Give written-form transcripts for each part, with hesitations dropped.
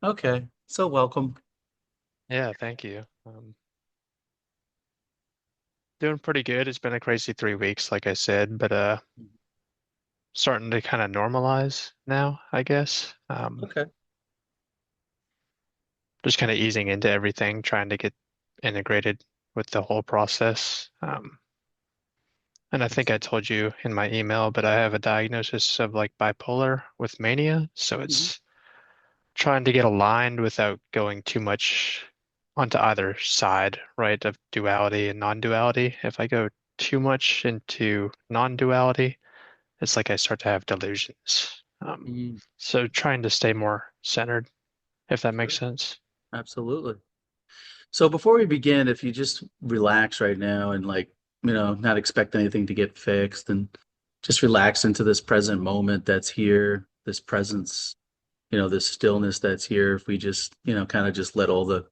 Okay. So welcome. Yeah, thank you. Doing pretty good. It's been a crazy 3 weeks, like I said, but starting to kind of normalize now, I guess. Okay. Just kind of easing into everything, trying to get integrated with the whole process. And I think I told you in my email, but I have a diagnosis of like bipolar with mania, so Mhm. it's trying to get aligned without going too much onto either side, right, of duality and non-duality. If I go too much into non-duality, it's like I start to have delusions. Mm, So trying to stay more centered, if that makes sure. sense. Absolutely. So before we begin, if you just relax right now and not expect anything to get fixed and just relax into this present moment that's here, this presence, this stillness that's here. If we just, kind of just let all the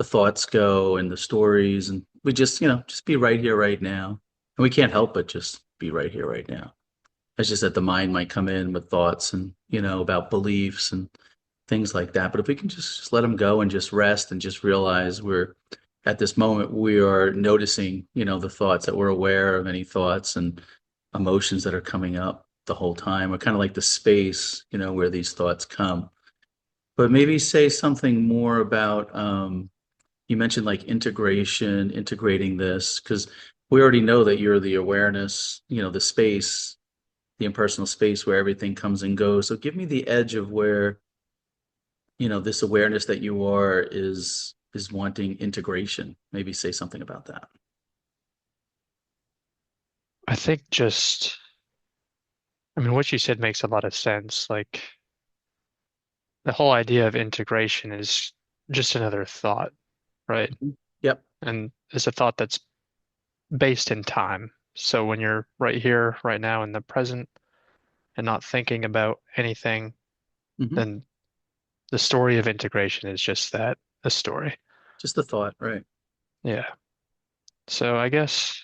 thoughts go and the stories and we just be right here right now. And we can't help but just be right here right now. It's just that the mind might come in with thoughts and, about beliefs and things like that. But if we can just let them go and just rest and just realize we're at this moment, we are noticing, the thoughts that we're aware of any thoughts and emotions that are coming up the whole time, or kind of like the space, where these thoughts come. But maybe say something more about, you mentioned like integration, integrating this, because we already know that you're the awareness, the space, the impersonal space where everything comes and goes. So give me the edge of where, this awareness that you are is wanting integration. Maybe say something about that. I think just, I mean, what you said makes a lot of sense. Like the whole idea of integration is just another thought, right? Mhm. Yep. And it's a thought that's based in time. So when you're right here, right now in the present and not thinking about anything, Hmm. then the story of integration is just that, a story. Just a thought, right? Yeah. So I guess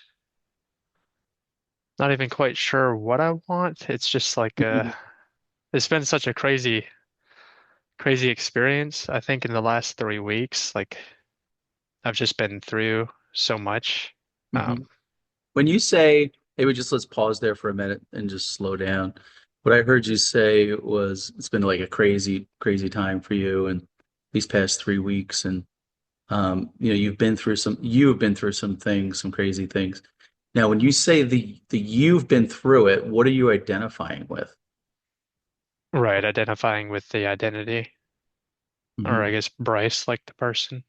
not even quite sure what I want. It's just like it's been such a crazy experience. I think in the last 3 weeks, like I've just been through so much. Hmm. Um, When you say, maybe just let's pause there for a minute and just slow down. What I heard you say was it's been like a crazy, crazy time for you and these past 3 weeks. And you've been through some things, some crazy things. Now, when you say the you've been through it, what are you identifying with? right, identifying with the identity, or I Hmm. guess Bryce, like the person.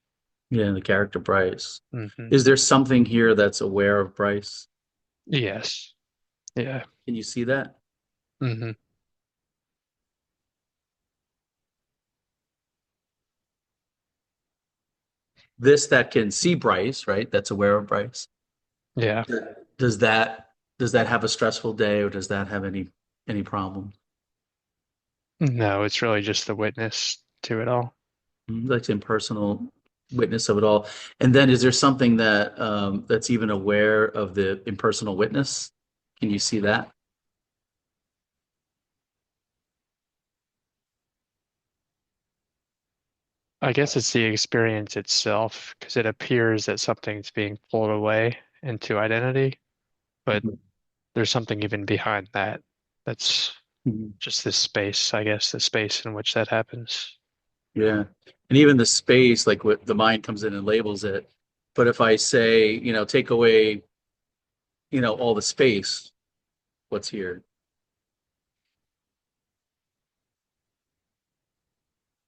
Yeah, the character Bryce. Hmm. Is there something here that's aware of Bryce? Yes. Yeah. Can you see that? Hmm. This that can see Bryce, right? That's aware of Bryce. Yeah. Does that does that have a stressful day or does that have any problem? No, it's really just the witness to it all. Like impersonal witness of it all. And then is there something that that's even aware of the impersonal witness? Can you see that? I guess it's the experience itself, because it appears that something's being pulled away into identity, but Mhm. there's something even behind that. That's Mhm. just this space, I guess, the space in which that happens. Yeah. And even the space, like what the mind comes in and labels it. But if I say, take away, all the space, what's here?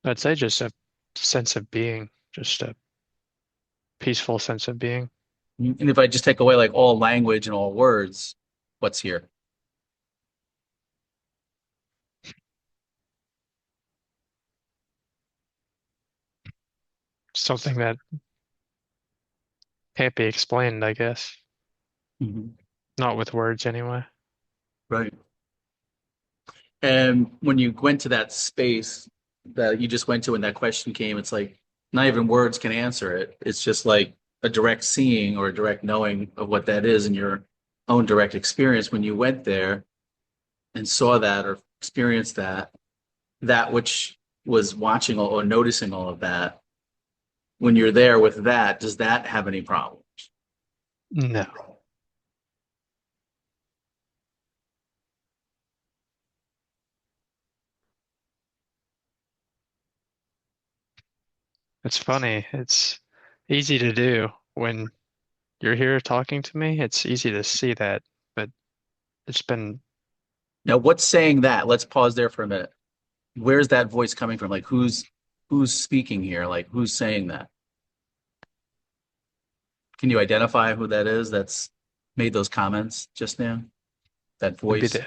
I'd say just a sense of being, just a peaceful sense of being. And if I just take away like all language and all words, what's here? Something that can't be explained, I guess. Mhm. Not with words anyway. Right. And when you went to that space that you just went to when that question came, it's like not even words can answer it. It's just like a direct seeing or a direct knowing of what that is in your own direct experience when you went there and saw that or experienced that, that which was watching or noticing all of that, when you're there with that, does that have any problem? No, it's funny. It's easy to do when you're here talking to me. It's easy to see that, but it's been Now, what's saying that? Let's pause there for a minute. Where's that voice coming from? Like who's speaking here? Like who's saying that? Can you identify who that is that's made those comments just now? That maybe voice? the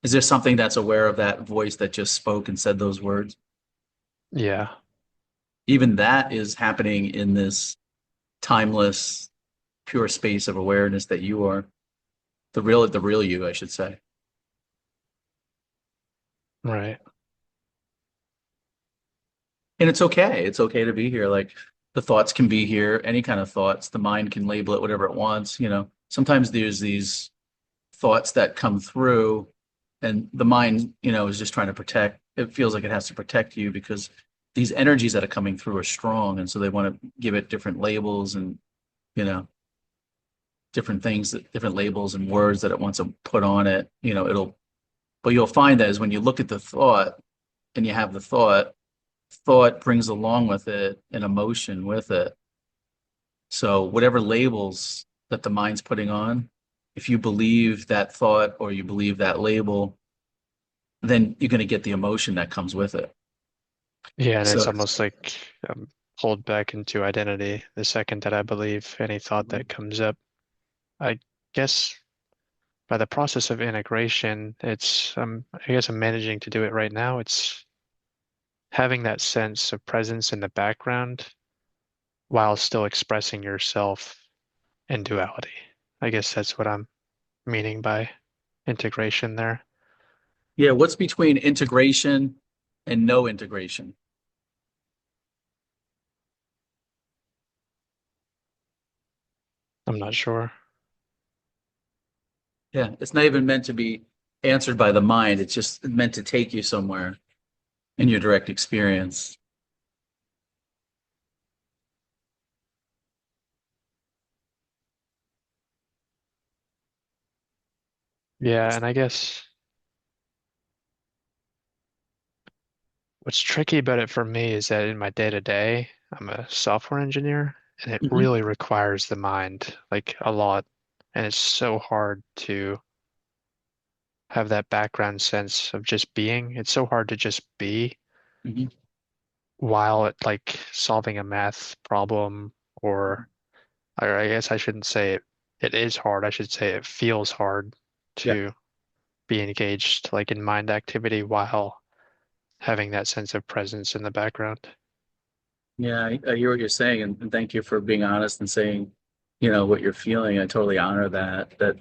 Is there something that's aware of that voice that just spoke and said those words? yeah, Even that is happening in this timeless, pure space of awareness that you are, the real you, I should say. right. And it's okay. It's okay to be here. Like the thoughts can be here, any kind of thoughts. The mind can label it whatever it wants. Sometimes there's these thoughts that come through, and the mind, is just trying to protect. It feels like it has to protect you because these energies that are coming through are strong, and so they want to give it different labels and, you know, different things, different labels and words that it wants to put on it. But you'll find that is when you look at the thought and you have the thought brings along with it an emotion with it. So whatever labels that the mind's putting on, if you believe that thought or you believe that label, then you're going to get the emotion that comes with it. Yeah, and it's So almost like pulled back into identity the second that I believe any thought that comes up. I guess by the process of integration, I guess I'm managing to do it right now. It's having that sense of presence in the background while still expressing yourself in duality. I guess that's what I'm meaning by integration there. yeah, what's between integration and no integration? I'm not sure. Yeah, it's not even meant to be answered by the mind. It's just meant to take you somewhere in your direct experience. Yeah, and I guess what's tricky about it for me is that in my day to day, I'm a software engineer and it Mhm. really requires the mind like a lot. And it's so hard to have that background sense of just being. It's so hard to just be Mhm. while it like solving a math problem or I guess I shouldn't say it is hard. I should say it feels hard Yeah. to be engaged like in mind activity while having that sense of presence in the background. Yeah, I hear what you're saying, and thank you for being honest and saying, what you're feeling. I totally honor that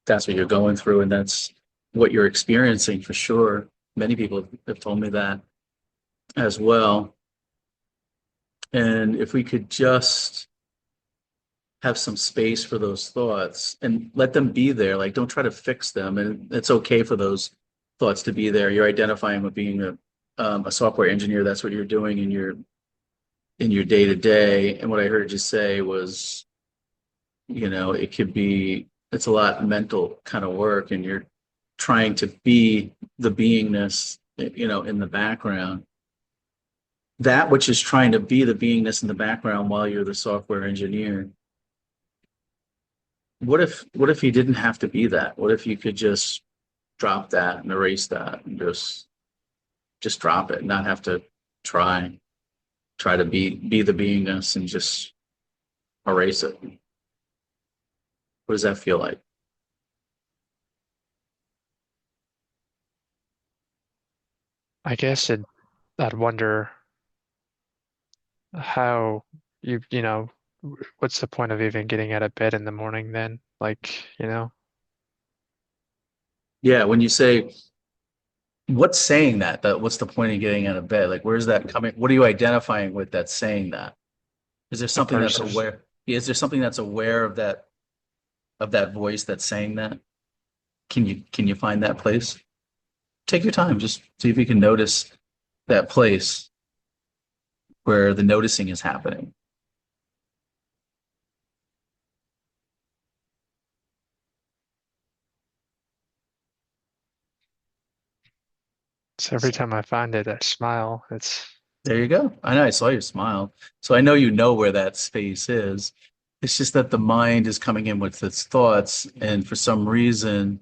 that's what you're going through, and that's what you're experiencing for sure. Many people have told me that as well. And if we could just have some space for those thoughts and let them be there, like don't try to fix them, and it's okay for those thoughts to be there. You're identifying with being a software engineer. That's what you're doing in your day to day. And what I heard you say was, it could be, it's a lot mental kind of work, and you're trying to be the beingness, in the background. That which is trying to be the beingness in the background while you're the software engineer. What if you didn't have to be that? What if you could just drop that and erase that and just drop it, not have to try try to be the beingness and just erase it? What does that feel like? I guess I'd wonder how you know, what's the point of even getting out of bed in the morning then? Like, Yeah, when you say what's saying that what's the point of getting out of bed? Like, where's that coming? What are you identifying with that's saying that? Is there a something that's person. aware? Is there something that's aware of that voice that's saying that? Can you find that place? Take your time. Just see if you can notice that place where the noticing is happening. So every So time I find it, I smile. It's there you go. I know I saw your smile. So I know you know where that space is. It's just that the mind is coming in with its thoughts, and for some reason,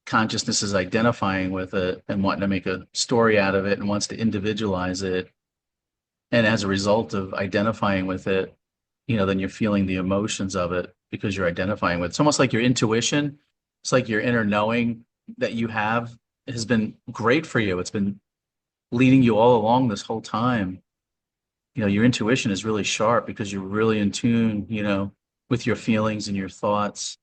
consciousness is identifying with it and wanting to make a story out of it and wants to individualize it. And as a result of identifying with it, then you're feeling the emotions of it because you're identifying with it. It's almost like your intuition. It's like your inner knowing that you have has been great for you. It's been leading you all along this whole time. Your intuition is really sharp because you're really in tune, with your feelings and your thoughts.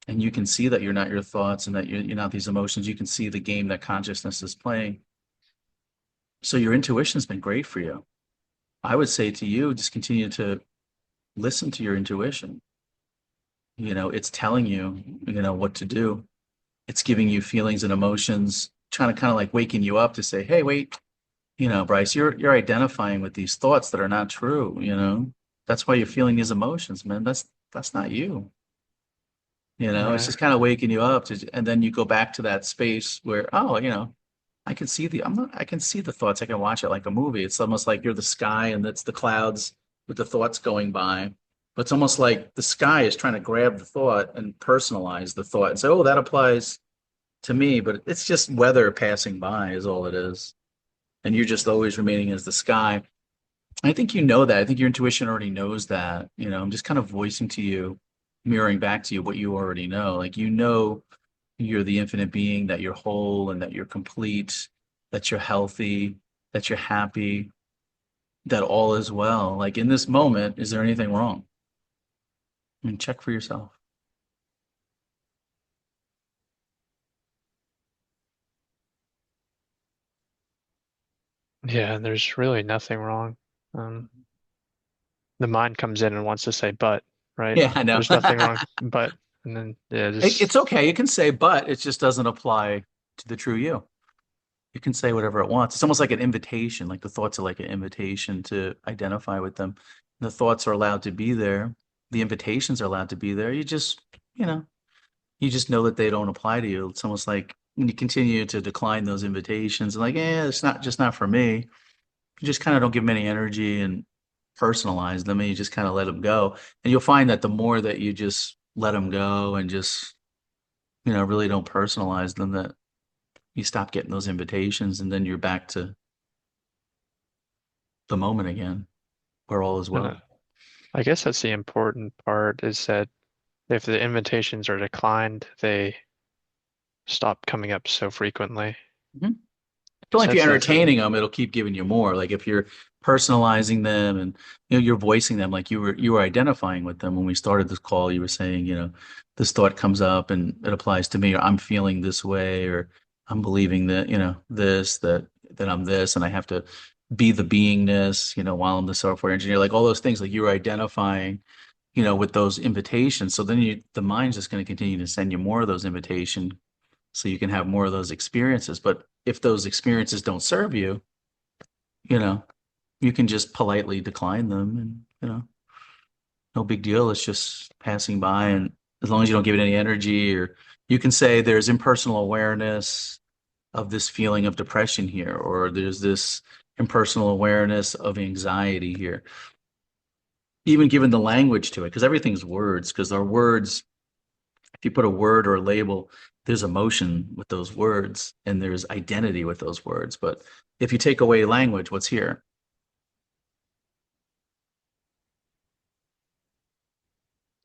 And you can see that you're not your thoughts and that you're not these emotions. You can see the game that consciousness is playing. So your intuition's been great for you. I would say to you, just continue to listen to your intuition. It's telling you, what to do. It's giving you feelings and emotions, trying to kind of like waking you up to say, hey, wait, Bryce, you're identifying with these thoughts that are not true. That's why you're feeling these emotions, man. That's not you. It's right. just kind of waking you up and then you go back to that space where, oh, I can see the thoughts. I can watch it like a movie. It's almost like you're the sky and it's the clouds with the thoughts going by. But it's almost like the sky is trying to grab the thought and personalize the thought and say, oh, that applies to me. But it's just weather passing by is all it is. And you're just always remaining as the sky. I think you know that. I think your intuition already knows that. I'm just kind of voicing to you, mirroring back to you what you already know. Like, you're the infinite being, that you're whole and that you're complete, that you're healthy, that you're happy, that all is well. Like, in this moment, is there anything wrong? I mean, check for yourself. Yeah, there's really nothing wrong. Um, the mind comes in and wants to say but, right? Yeah, I know. There's nothing wrong, but, and then yeah, It's just okay. You can say, but it just doesn't apply to the true you. It can say whatever it wants. It's almost like an invitation, like the thoughts are like an invitation to identify with them. The thoughts are allowed to be there. The invitations are allowed to be there. You know, you just know that they don't apply to you. It's almost like when you continue to decline those invitations, like, it's not just not for me. You just kind of don't give them any energy and personalize them, and you just kind of let them go. And you'll find that the more that you just let them go and just, really don't personalize them, that you stop getting those invitations, and then you're back to the moment again, where all is uh, well. I guess that's the important part is that if the invitations are declined, they stop coming up so frequently. Mhm. Only So if you're that's entertaining them, it'll keep giving you more. Like if you're personalizing them and you're voicing them, like you were identifying with them when we started this call. You were saying, this thought comes up and it applies to me, or I'm feeling this way, or I'm believing that, that I'm this, and I have to be the beingness, while I'm the software engineer, like all those things, like you were identifying, with those invitations. So then the mind's just going to continue to send you more of those invitations so you can have more of those experiences. But if those experiences don't serve you, you know, you can just politely decline them and, no big deal. It's just passing by. And as long as you don't give it any energy, or you can say there's impersonal awareness of this feeling of depression here, or there's this impersonal awareness of anxiety here, even given the language to it, because everything's words, because our words, if you put a word or a label, there's emotion with those words and there's identity with those words. But if you take away language, what's here?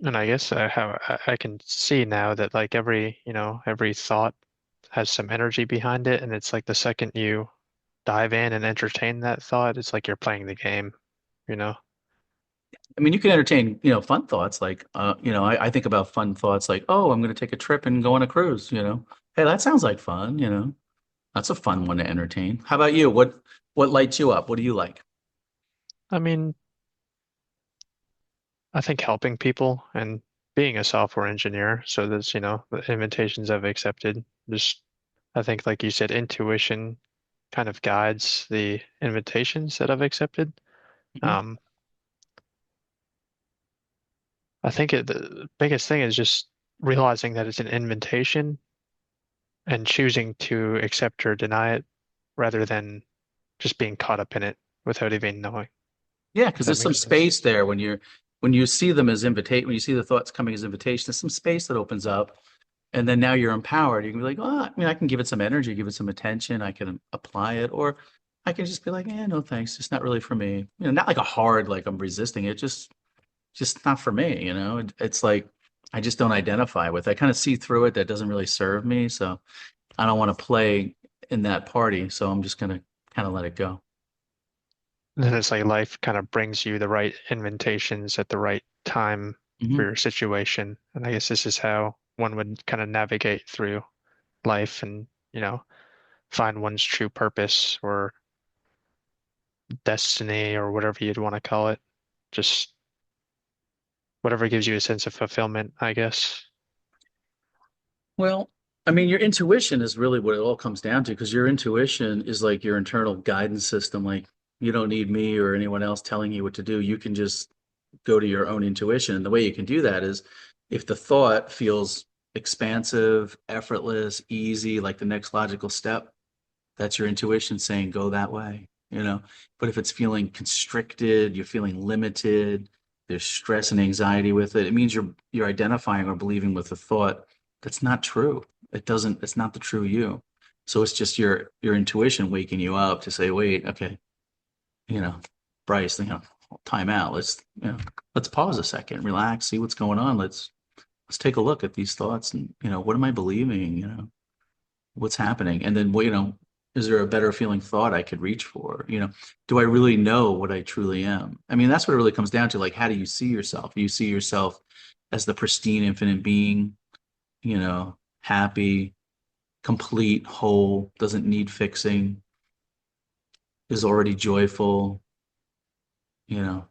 And I guess how I can see now that like every thought has some energy behind it, and it's like the second you dive in and entertain that thought, it's like you're playing the game, you know? I mean, you can entertain, fun thoughts like, I think about fun thoughts like, oh, I'm going to take a trip and go on a cruise. Hey, that sounds like fun. That's a fun one to entertain. How about you? What lights you up? What do you like? I mean, I think helping people and being a software engineer, so that's, the invitations I've accepted, just I think, like you said, intuition kind of guides the invitations that I've accepted. Mhm. Um, I think the biggest thing is just realizing that it's an invitation and choosing to accept or deny it rather than just being caught up in it without even knowing, Yeah, if because that there's some makes sense. space there when you see them as invitation, when you see the thoughts coming as invitation, there's some space that opens up, and then now you're empowered. You can be like, oh, I mean, I can give it some energy, give it some attention, I can apply it, or I can just be like, yeah, no thanks, it's not really for me. Not like a hard, like I'm resisting it, just not for me. It's like I just don't identify with. I kind of see through it that doesn't really serve me, so I don't want to play in that party. So I'm just gonna kind of let it go. And then it's like life kind of brings you the right invitations at the right time for Hmm. your situation. And I guess this is how one would kind of navigate through life and, find one's true purpose or destiny or whatever you'd want to call it. Just whatever gives you a sense of fulfillment, I guess. Well, I mean, your intuition is really what it all comes down to, because your intuition is like your internal guidance system. Like you don't need me or anyone else telling you what to do. You can just go to your own intuition. And the way you can do that is if the thought feels expansive, effortless, easy, like the next logical step, that's your intuition saying go that way. But if it's feeling constricted, you're feeling limited, there's stress and anxiety with it, it means you're identifying or believing with a thought that's not true. It's not the true you. So it's just your intuition waking you up to say, wait, okay, you know, Bryce, time out. Let's pause a second, relax, see what's going on. Let's take a look at these thoughts and, what am I believing? What's happening? And then, well, is there a better feeling thought I could reach for? Do I really know what I truly am? I mean, that's what it really comes down to. Like, how do you see yourself? Do you see yourself as the pristine, infinite being, happy, complete, whole, doesn't need fixing, is already joyful? You know,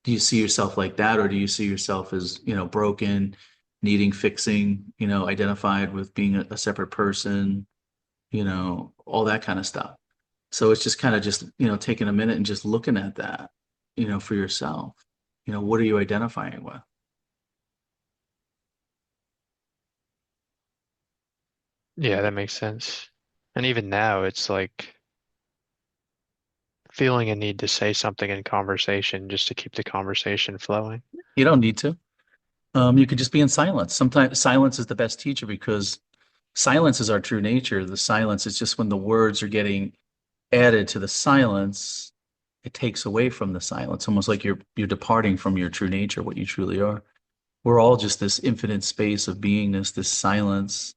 do you see yourself like that, or do you see yourself as, broken, needing fixing, identified with being a separate person, all that kind of stuff? So it's just kind of just, taking a minute and just looking at that, for yourself. What are you identifying with? Yeah, that makes sense. And even now, it's like feeling a need to say something in conversation just to keep the conversation flowing. You don't need to. You could just be in silence. Sometimes silence is the best teacher because silence is our true nature. The silence is just when the words are getting added to the silence, it takes away from the silence, almost like you're departing from your true nature, what you truly are. We're all just this infinite space of beingness, this silence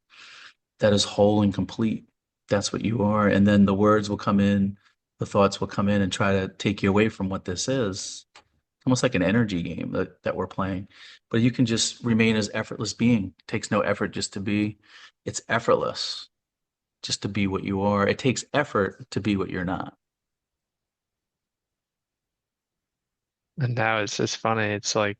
that is whole and complete. That's what you are. And then the words will come in, the thoughts will come in and try to take you away from what this is. Almost like an energy game that we're playing. But you can just remain as effortless being. It takes no effort just to be. It's effortless just to be what you are. It takes effort to be what you're not. And now it's just funny. It's like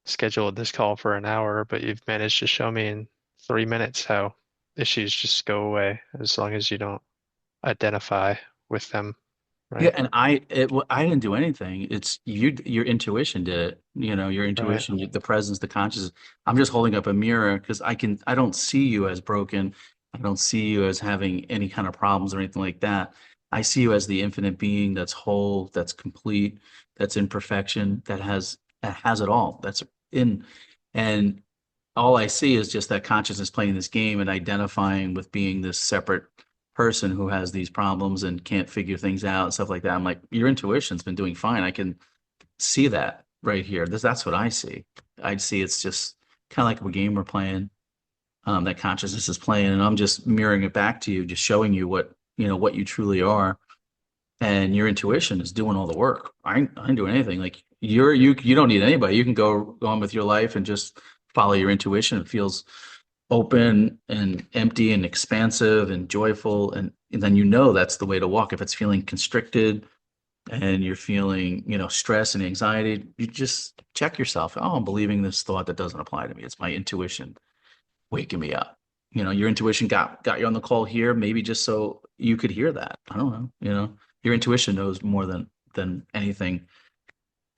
scheduled this call for an hour, but you've managed to show me in 3 minutes how issues just go away as long as you don't identify with them, Yeah, right? and I didn't do anything. It's your intuition did it. Your Right. intuition, the presence, the consciousness. I'm just holding up a mirror because I don't see you as broken. I don't see you as having any kind of problems or anything like that. I see you as the infinite being that's whole, that's complete, that's in perfection, that has it all. That's in, and all I see is just that consciousness playing this game and identifying with being this separate person who has these problems and can't figure things out and stuff like that. I'm like, your intuition's been doing fine. I can see that right here. That's what I see. I see it's just kind of like a game we're playing, that consciousness is playing, and I'm just mirroring it back to you, just showing you what you truly are. And your intuition is doing all the work. I ain't doing anything. Like you don't need anybody. You can go on with your life and just follow your intuition. It feels open and empty and expansive and joyful. And then that's the way to walk. If it's feeling constricted and you're feeling, stress and anxiety, you just check yourself. Oh, I'm believing this thought that doesn't apply to me. It's my intuition waking me up. Your intuition got you on the call here, maybe just so you could hear that. I don't know, your intuition knows more than anything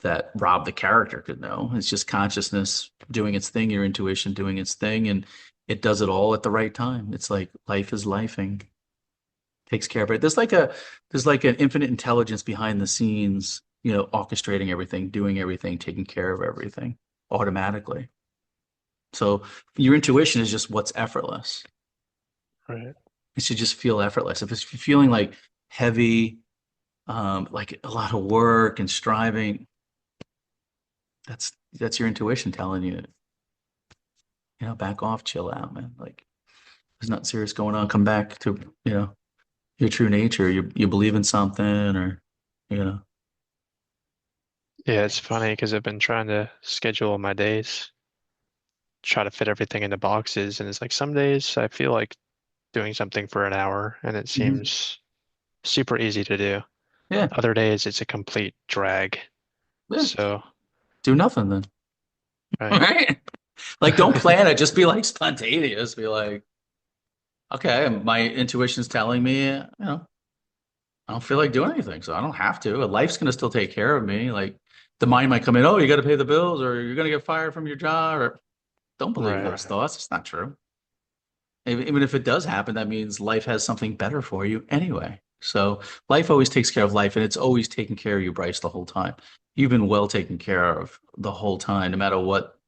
that Rob the character could know. It's just consciousness doing its thing, your intuition doing its thing, and it does it all at the right time. It's like life is lifing, takes care of it. There's like an infinite intelligence behind the scenes, orchestrating everything, doing everything, taking care of everything automatically. So your intuition is just what's effortless. Right. It should just feel effortless. If it's feeling like heavy, like a lot of work and striving, that's your intuition telling you, back off, chill out, man. Like there's nothing serious going on. Come back to, your true nature. You believe in something or, you know. Yeah, it's funny because I've been trying to schedule my days, try to fit everything into boxes, and it's like some days I feel like doing something for an hour and it Mhm. seems super easy to do. Yeah. Other days it's a complete drag. Yeah. So, Do nothing then. right. Right? Like don't plan it. Just be like spontaneous. Be like, okay, my intuition's telling me, I don't feel like doing anything, so I don't have to. Life's gonna still take care of me. Like the mind might come in, oh, you got to pay the bills, or you're gonna get fired from your job, or don't believe Right. those thoughts. It's not true. Even if it does happen, that means life has something better for you anyway. So life always takes care of life, and it's always taking care of you, Bryce, the whole time. You've been well taken care of the whole time, no matter what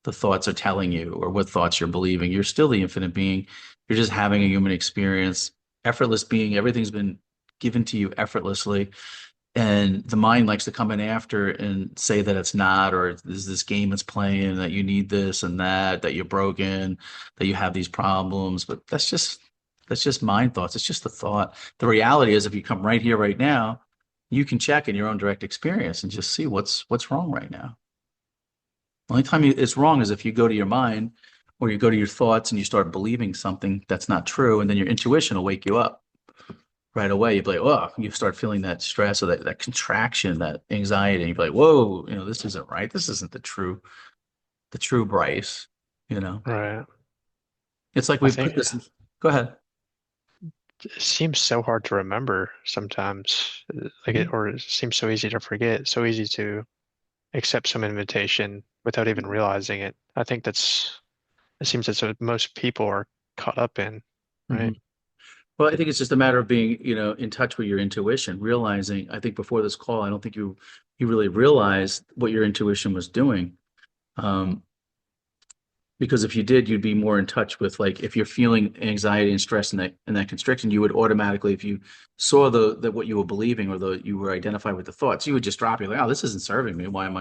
the thoughts are telling you or what thoughts you're believing. You're still the infinite being. You're just having a human experience. Effortless being, everything's been given to you effortlessly. And the mind likes to come in after and say that it's not, or there's this game it's playing, that you need this and that you're broken, that you have these problems. But that's just mind thoughts. It's just a thought. The reality is if you come right here, right now, you can check in your own direct experience and just see what's wrong right now. The only time it's wrong is if you go to your mind or you go to your thoughts and you start believing something that's not true, and then your intuition will wake you up right away. You'd be like, oh, you start feeling that stress or that contraction, that anxiety, and you'd be like, whoa, this isn't right. This isn't the true Bryce, you know. Right. It's like I we think put this. Go ahead. it seems so hard to remember sometimes, Mhm. or it seems so easy to forget, so easy to accept some invitation without even realizing it. I think it seems that's what most people are caught up in, right? Mhm. Well, I think it's just a matter of being, in touch with your intuition, realizing, I think before this call, I don't think you really realized what your intuition was doing. Um, Because if you did, you'd be more in touch with, like, if you're feeling anxiety and stress in that constriction, you would automatically, if you saw the what you were believing or you were identified with the thoughts, you would just drop. You're like, oh, this isn't serving me. Why am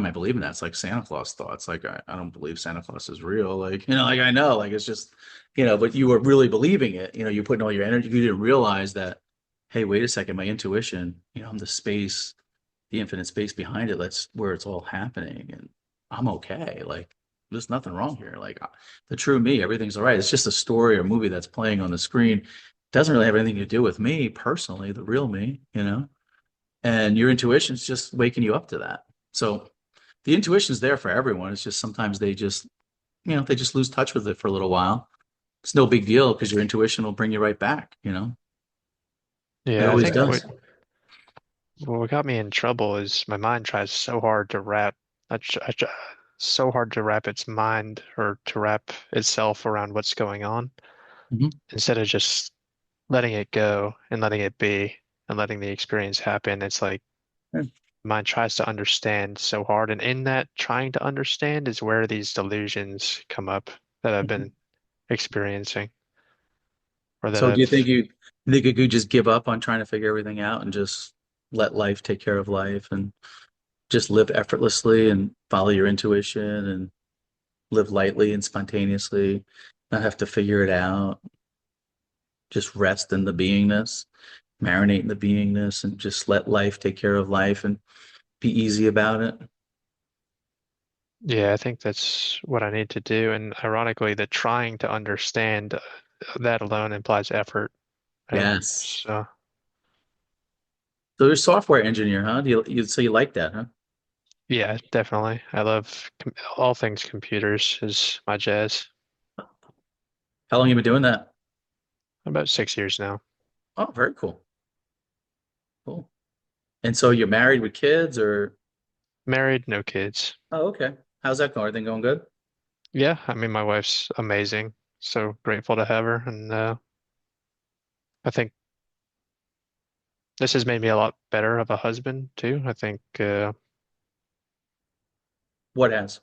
I believing that? It's like Santa Claus thoughts. Like I don't believe Santa Claus is real. Like, like I know, like it's just, but you were really believing it. You putting all your energy. You didn't realize that, hey, wait a second, my intuition, I'm the infinite space behind it. That's where it's all happening. And I'm okay. Like, there's nothing wrong here. Like, the true me, everything's all right. It's just a story or movie that's playing on the screen. It doesn't really have anything to do with me personally, the real me. And your intuition's just waking you up to that. So the intuition's there for everyone. It's just sometimes they just lose touch with it for a little while. It's no big deal because your intuition will bring you right back. It Yeah, I always think does. what got me in trouble is my mind tries so hard to wrap, so hard to wrap its mind or to wrap itself around what's going on Mhm. instead of just letting it go and letting it be and letting the experience happen. It's like mind tries to understand so hard, and in that trying to understand is where these delusions come up that I've Mhm. been experiencing or that So do you think I've you think you could just give up on trying to figure everything out and just let life take care of life and just live effortlessly and follow your intuition and live lightly and spontaneously, not have to figure it out, just rest in the beingness, marinate in the beingness, and just let life take care of life and be easy about it? Yeah, I think that's what I need to do. And ironically, the trying to understand that alone implies effort, right? Yes. So, So you're a software engineer, huh? So you like that, huh? yeah, definitely. I love all things computers is my jazz. How long you been doing that? About 6 years now. Oh, very cool. Cool. And so you're married with kids or Married, no kids. oh, okay. How's that going? Everything going good? Yeah, I mean, my wife's amazing. So grateful to have her. And I think this has made me a lot better of a husband too. I think What has?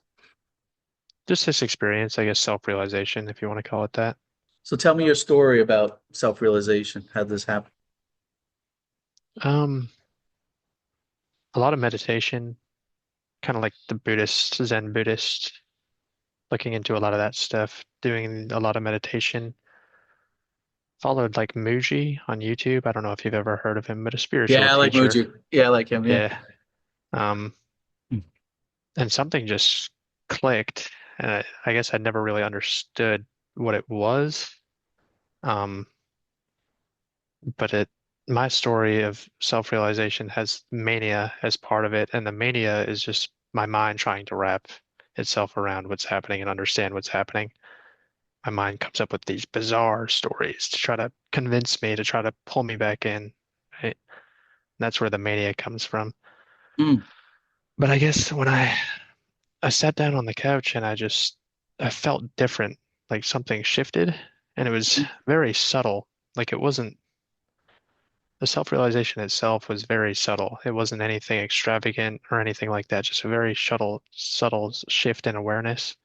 just this experience, I guess, self-realization, if you want to call it that. So tell me your story about self-realization. How'd this happen? Um, a lot of meditation, kind of like the Buddhist, Zen Buddhist, looking into a lot of that stuff, doing a lot of meditation. Followed like Muji on YouTube. I don't know if you've ever heard of him, but a spiritual Yeah, I like teacher. Muji. Yeah, I like him. Yeah. Yeah. Um, Hmm. and something just clicked, and I guess I never really understood what it was. Um, but my story of self-realization has mania as part of it, and the mania is just my mind trying to wrap itself around what's happening and understand what's happening. My mind comes up with these bizarre stories to try to convince me, to try to pull me back in. Right? That's where the mania comes from. Mm. But I guess when I sat down on the couch and I felt different, like something shifted, and it was very subtle. Like it wasn't the self-realization itself was very subtle. It wasn't anything extravagant or anything like that, just a very subtle shift in awareness.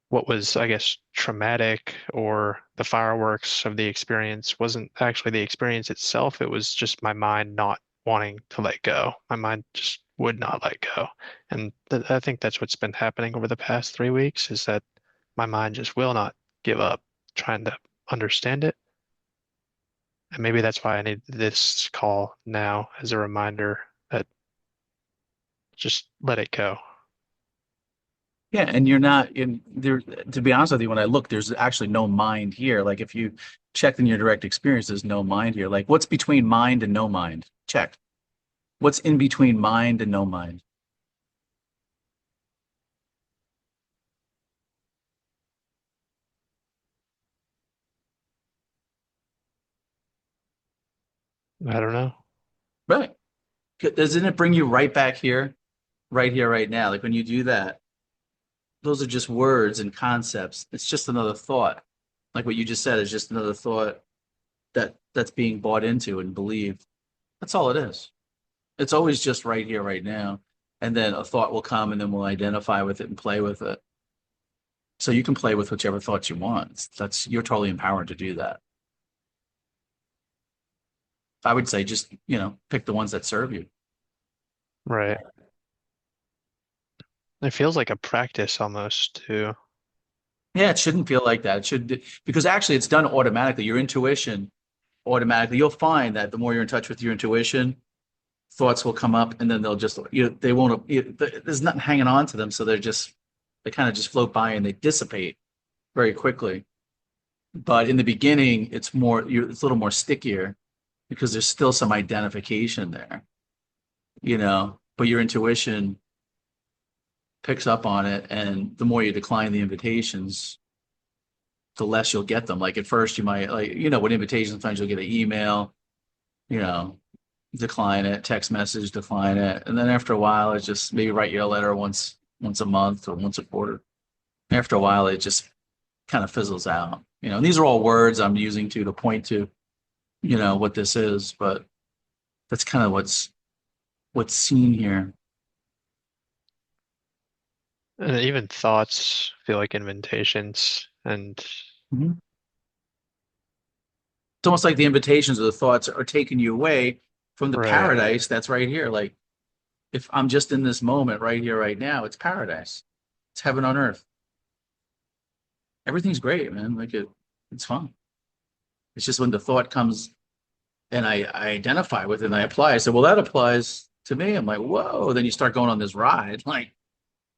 What was, I guess, traumatic or the fireworks of the experience wasn't actually the experience itself. It was just my mind not wanting to let go. My mind just would not let go. And th I think that's what's been happening over the past 3 weeks is that my mind just will not give up trying to understand it. And maybe that's why I need this call now as a reminder that just let it go. Yeah, and you're not in there. To be honest with you, when I look, there's actually no mind here. Like if you checked in your direct experience, there's no mind here. Like what's between mind and no mind? Check. What's in between mind and no mind? I don't know. Right. Doesn't it bring you right here, right now? Like when you do that, those are just words and concepts. It's just another thought. Like what you just said is just another thought that's being bought into and believed. That's all it is. It's always just right here, right now. And then a thought will come and then we'll identify with it and play with it. So you can play with whichever thoughts you want. That's you're totally empowered to do that. I would say just, pick the ones that serve you. Right. It feels like a practice almost too. Yeah, it shouldn't feel like that. It should because actually it's done automatically. Your intuition automatically, you'll find that the more you're in touch with your intuition, thoughts will come up and then they'll just they won't there's nothing hanging on to them, so they kind of just float by and they dissipate very quickly. But in the beginning, it's a little more stickier because there's still some identification there, but your intuition picks up on it, and the more you decline the invitations, the less you'll get them. Like at first, you might like with invitations, sometimes you'll get an email, you know, decline it, text message, decline it, and then after a while, it's just maybe write you a letter once a month or once a quarter. After a while, it just kind of fizzles out. And these are all words I'm using to point to, what this is, but that's kind of what's seen here. And even thoughts feel like invitations. And Mhm. It's almost like the invitations or the thoughts are taking you away from the right, paradise that's right here. Like if I'm just in this moment right here, right now, it's paradise. It's heaven on earth. Everything's great, man. It's fun. It's just when the thought comes and I identify with it and I apply. I say, well, that applies to me. I'm like, whoa. Then you start going on this ride. Like,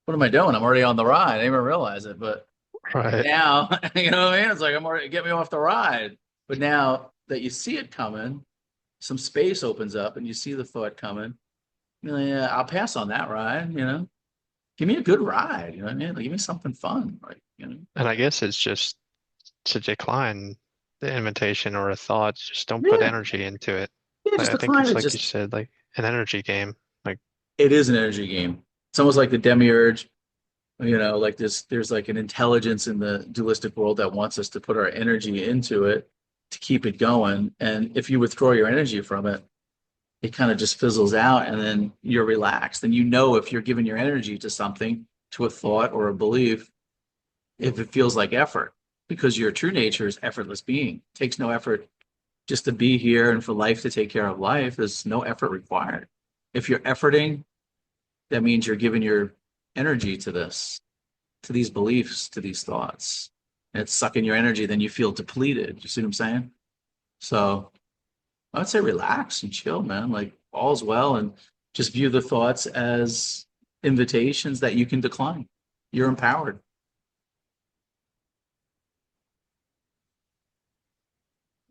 what am I doing? I'm already on the ride. I didn't even realize it. But right. now, you know what I mean? It's like I'm already get me off the ride. But now that you see it coming, some space opens up and you see the thought coming. Yeah, I'll pass on that ride. Give me a good ride. You know what I mean? Like, give me something fun. Like. And I guess it's just to decline the invitation or a thought. Just don't put Yeah, energy into it. yeah, just I think decline it's it. like you Just said, like an energy game. Like, it is an energy game. It's almost like the demiurge. Like there's like an intelligence in the dualistic world that wants us to put our energy into it to keep it going. And if you withdraw your energy from it, it kind of just fizzles out and then you're relaxed. And if you're giving your energy to something, to a thought or a belief, if it feels like effort, because your true nature is effortless being. It takes no effort just to be here and for life to take care of life. There's no effort required. If you're efforting, that means you're giving your energy to this, to these beliefs, to these thoughts. And it's sucking your energy, then you feel depleted. You see what I'm saying? So I would say relax and chill, man. Like all's well, and just view the thoughts as invitations that you can decline. You're empowered.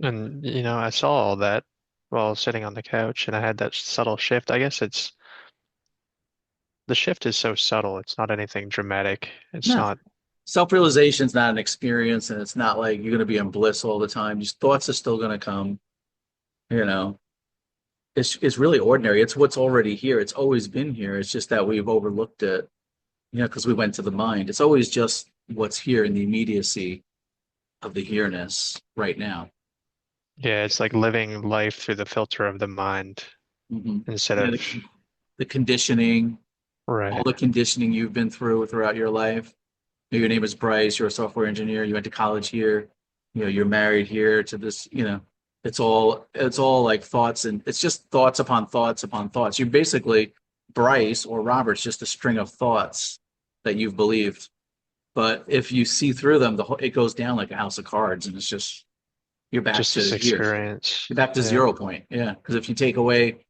and I saw all that while sitting on the couch, and I had that subtle shift. I guess the shift is so subtle. It's not anything dramatic. It's No, not. self-realization is not an experience, and it's not like you're going to be in bliss all the time. Just thoughts are still going to come. You know, it's really ordinary. It's what's already here. It's always been here. It's just that we've overlooked it. Because we went to the mind. It's always just what's here in the immediacy of the here-ness right now. Yeah, it's like living life through the filter of the mind Hmm. instead Yeah, of the conditioning, all right. the conditioning you've been through throughout your life. Your name is Bryce. You're a software engineer. You went to college here. You're married here to this. It's all like thoughts, and it's just thoughts upon thoughts upon thoughts. You're basically Bryce or Robert's just a string of thoughts that you've believed. But if you see through them, it goes down like a house of cards, and it's just you're back Just to this here. experience. You're back to Yeah. 0 point. Yeah, because if you take away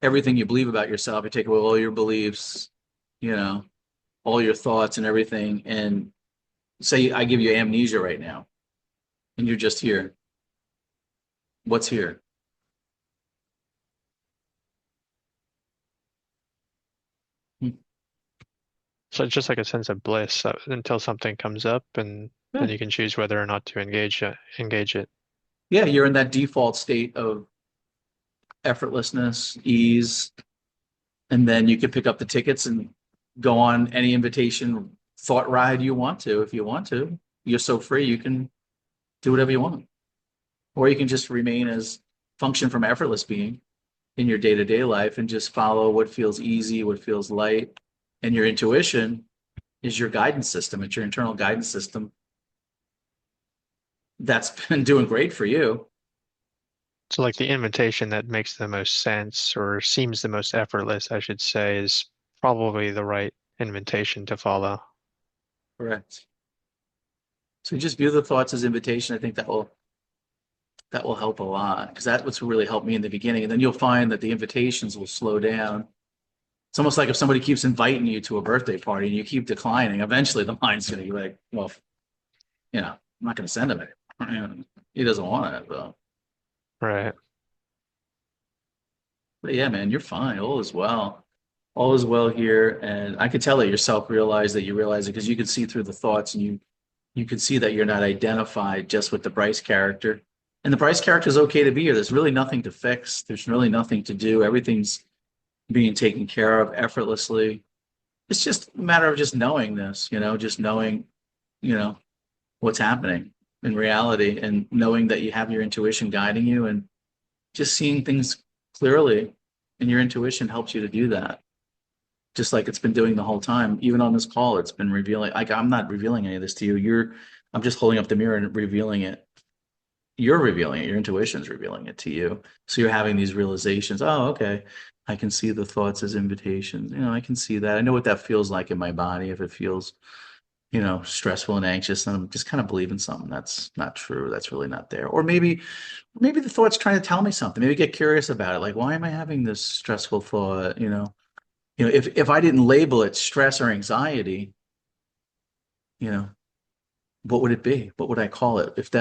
everything you believe about yourself, you take away all your beliefs, you know, all your thoughts and everything, and say I give you amnesia right now, and you're just here. What's here? Hmm. So it's just like a sense of bliss until something comes up, and then Yeah, you can choose whether or not to engage it. yeah, you're in that default state of effortlessness, ease, and then you can pick up the tickets and go on any invitation thought ride you want to if you want to. You're so free, you can do whatever you want. Or you can just remain as function from effortless being in your day-to-day life and just follow what feels easy, what feels light. And your intuition is your guidance system. It's your internal guidance system that's been doing great for you. So like the invitation that makes the most sense or seems the most effortless, I should say, is probably the right invitation to follow. Correct. So you just view the thoughts as invitation. I think that will help a lot because that's what's really helped me in the beginning. And then you'll find that the invitations will slow down. It's almost like if somebody keeps inviting you to a birthday party and you keep declining, eventually the mind's going to be like, well, I'm not going to send him it. He doesn't want it, though. Right. But yeah, man, you're fine. All is well. All is well here. And I could tell that yourself realize that you realize it because you could see through the thoughts and you could see that you're not identified just with the Bryce character. And the Bryce character is okay to be here. There's really nothing to fix. There's really nothing to do. Everything's being taken care of effortlessly. It's just a matter of just knowing this, just knowing, you know, what's happening in reality and knowing that you have your intuition guiding you and just seeing things clearly. And your intuition helps you to do that, just like it's been doing the whole time. Even on this call, it's been revealing. Like I'm not revealing any of this to you. I'm just holding up the mirror and revealing it. You're revealing it. Your intuition's revealing it to you. So you're having these realizations. Oh, okay. I can see the thoughts as invitations. I can see that. I know what that feels like in my body. If it feels, stressful and anxious, and I'm just kind of believing something that's not true. That's really not there. Or maybe the thought's trying to tell me something. Maybe get curious about it. Like, why am I having this stressful thought? If I didn't label it stress or anxiety, you know, what would it be? What would I call it? If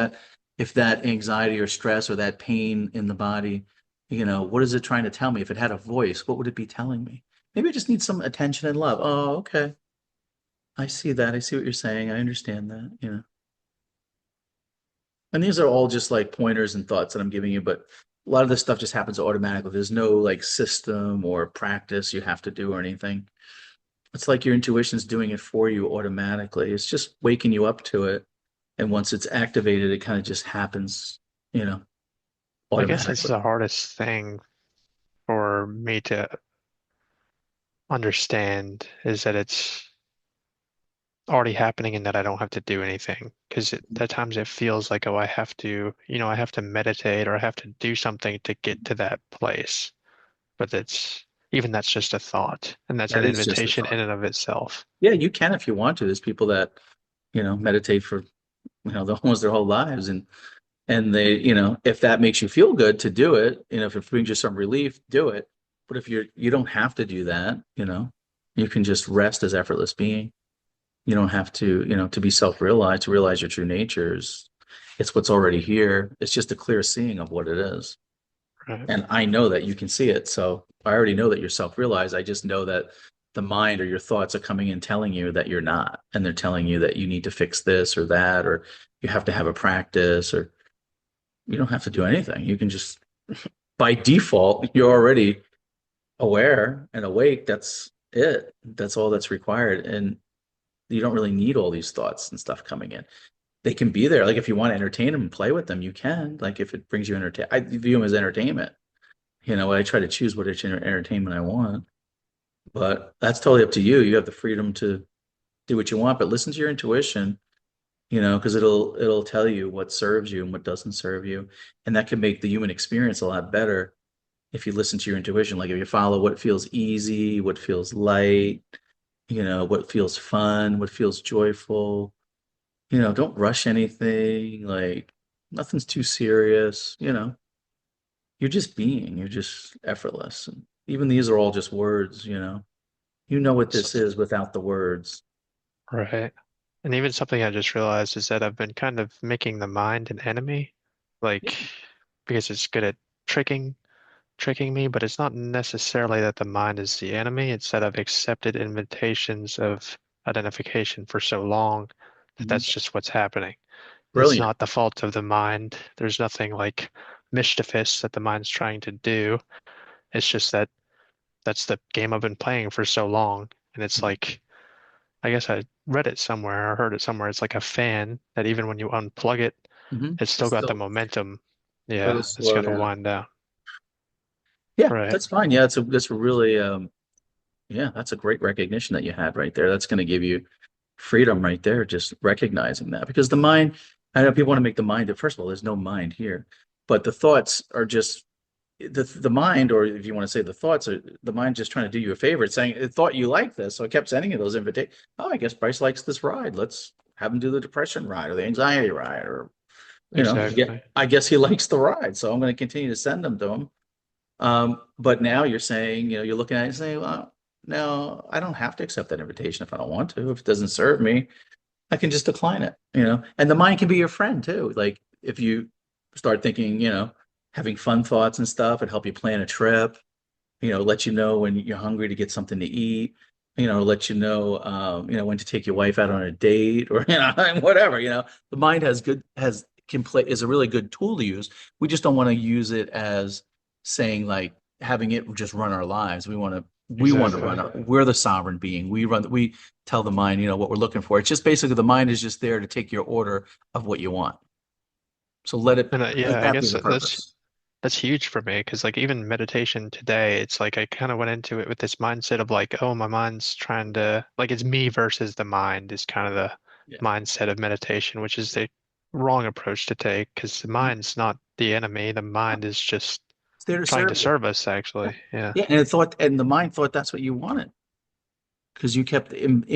that anxiety or stress or that pain in the body, what is it trying to tell me? If it had a voice, what would it be telling me? Maybe I just need some attention and love. Oh, okay. I see that. I see what you're saying. I understand that. And these are all just like pointers and thoughts that I'm giving you, but a lot of this stuff just happens automatically. There's no like system or practice you have to do or anything. It's like your intuition's doing it for you automatically. It's just waking you up to it. And once it's activated, it kind of just happens, you know, I guess that's automatically. the hardest thing for me to understand is that it's already happening and that I don't have to do anything. Because at times it feels like, oh, I have to, I have to meditate or I have to do something to get to that place. But that's just a thought, and that's That an is just a invitation thought. in and of itself. Yeah, you can if you want to. There's people that, meditate for, almost their whole lives. And they, if that makes you feel good to do it, if it brings you some relief, do it. But if you don't have to do that, you can just rest as effortless being. You don't have to, to be self-realized, to realize your true natures. It's what's already here. It's just a clear seeing of what it is. Right. And I know that you can see it. So I already know that you're self-realized. I just know that the mind or your thoughts are coming in telling you that you're not. And they're telling you that you need to fix this or that, or you have to have a practice, or you don't have to do anything. You can just, by default, you're already aware and awake. That's it. That's all that's required. And you don't really need all these thoughts and stuff coming in. They can be there. Like if you want to entertain them and play with them, you can. Like if it brings you entertainment, I view them as entertainment. I try to choose what entertainment I want, but that's totally up to you. You have the freedom to do what you want, but listen to your intuition, because it'll tell you what serves you and what doesn't serve you, and that can make the human experience a lot better if you listen to your intuition. Like if you follow what feels easy, what feels light, what feels fun, what feels joyful. Don't rush anything. Like nothing's too serious. You're just being. You're just effortless. And even these are all just words. You know what So, this is without the words. right. And even something I just realized is that I've been kind of making the mind an enemy, Yeah. like because it's good at tricking tricking me, but it's not necessarily that the mind is the enemy. It's that I've accepted invitations of identification for so long that Mhm. that's just what's happening. It's Brilliant. not the fault of the mind. There's nothing like mischievous that the mind's trying to do. It's just that that's the game I've been playing for so long. And it's like, I guess I read it somewhere or heard it somewhere. It's like a fan that even when you unplug it, it's still It's got the still momentum. it'll Yeah, it's slow got to down. wind down. Yeah, Right. that's fine. Yeah, that's a really yeah, that's a great recognition that you had right there. That's going to give you freedom right there, just recognizing that. Because the mind, I know people want to make the mind, first of all, there's no mind here, but the thoughts are just the mind, or if you want to say the thoughts are the mind just trying to do you a favor. It's saying it thought you liked this, so it kept sending you those invitations. Oh, I guess Bryce likes this ride. Let's have him do the depression ride or the anxiety ride, or yeah, Exactly. I guess he likes the ride, so I'm going to continue to send them to him. But now you're saying, you're looking at it and saying, well, no, I don't have to accept that invitation if I don't want to. If it doesn't serve me, I can just decline it. And the mind can be your friend too. Like if you start thinking, having fun thoughts and stuff, and help you plan a trip, let you know when you're hungry to get something to eat, let when to take your wife out on a date, or, whatever, the mind can play is a really good tool to use. We just don't want to use it as saying like having it just run our lives. We want to Exactly. we're the sovereign being. We tell the mind, what we're looking for. It's just basically the mind is just there to take your order of what you want. So And let yeah, I that be guess the purpose. that's huge for me because like even meditation today, it's like I kind of went into it with this mindset of like, oh, my mind's trying to like it's me versus the mind is kind of the Yeah. mindset of meditation, which is the wrong approach to take because the Mhm. mind's not the enemy. The mind is just It's there to trying to serve you. serve us, Yeah. actually. Yeah. Yeah, and the mind thought that's what you wanted because you didn't,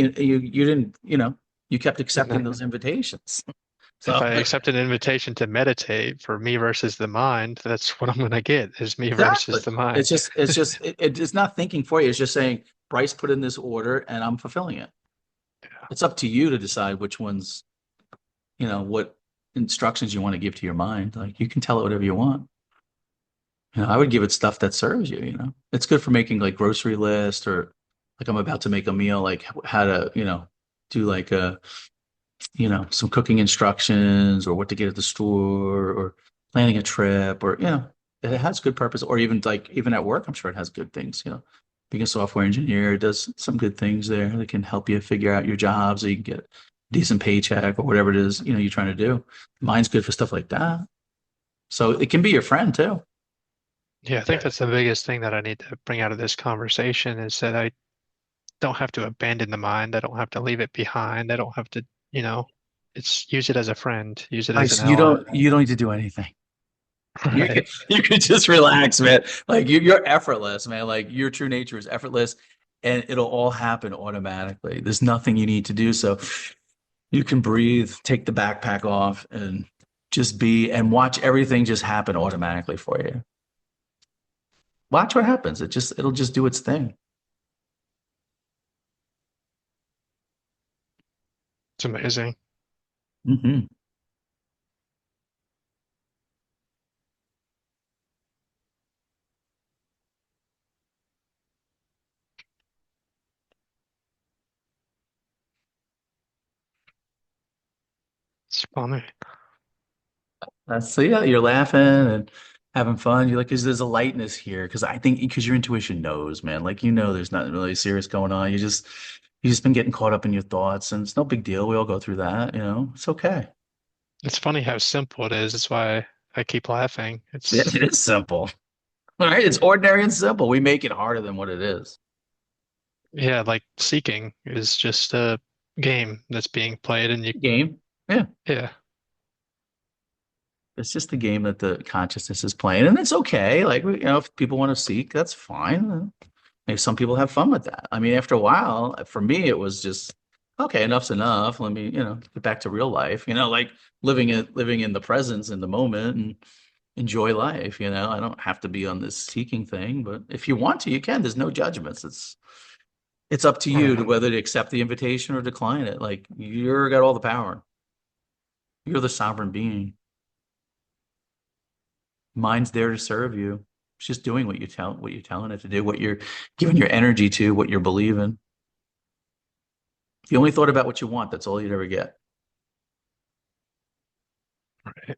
you kept And accepting those invitations. if So I accept an invitation to meditate for me versus the mind, that's what I'm gonna get is me exactly, versus the mind. it's not thinking for you. It's just saying Bryce put in this order and I'm fulfilling it. It's up to you to decide which ones, what instructions you want to give to your mind. Like you can tell it whatever you want. I would give it stuff that serves you, It's good for making like grocery list, or like I'm about to make a meal, like how to, do like some cooking instructions or what to get at the store or planning a trip or, it has good purpose. Or even like even at work, I'm sure it has good things, Being a software engineer, it does some good things there that can help you figure out your job so you can get a decent paycheck or whatever it is, you're trying to do. Mine's good for stuff like that. So it can be your friend too. Yeah, I think that's the biggest thing that I need to bring out of this conversation is that I don't have to abandon the mind. I don't have to leave it behind. I don't have to, you know, it's use it as a friend, use it as an Nice. You ally. don't need to do anything. You can, Right. you can just relax, man. Like you're effortless, man. Like your true nature is effortless and it'll all happen automatically. There's nothing you need to do. So you can breathe, take the backpack off and just be and watch everything just happen automatically for you. Watch what happens. It'll just do its thing. It's amazing. Hmm. It's funny. So yeah, you're laughing and having fun. You're like, because there's a lightness here. Because I think because your intuition knows, man. Like there's nothing really serious going on. You just been getting caught up in your thoughts, and it's no big deal. We all go through that. It's okay. It's funny how simple it is. That's why I keep laughing. Yeah, It's it is simple. All right, it's ordinary and simple. We make it harder than what it is. yeah, like seeking is just a game that's being played and you Game. Yeah, yeah. it's just the game that the consciousness is playing, and it's okay. Like if people want to seek, that's fine. Maybe some people have fun with that. I mean, after a while, for me, it was just okay. Enough's enough. Let me, get back to real life. Like living in the presence in the moment and enjoy life. I don't have to be on this seeking thing, but if you want to, you can. There's no judgments. It's up to you to Right. whether to accept the invitation or decline it. Like you're got all the power. You're the sovereign being. Mind's there to serve you. It's just doing what you're telling it to do, what you're giving your energy to, what you're believing. If you only thought about what you want, that's all you'd ever get. Right.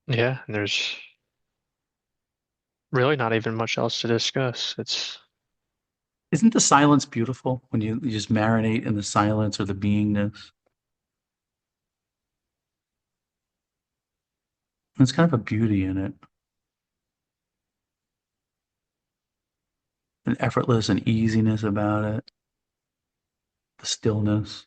Yeah, and there's really not even much else to discuss. It's Isn't the silence beautiful when you just marinate in the silence or the beingness? There's kind of a beauty in it, an effortless and easiness about it, the stillness.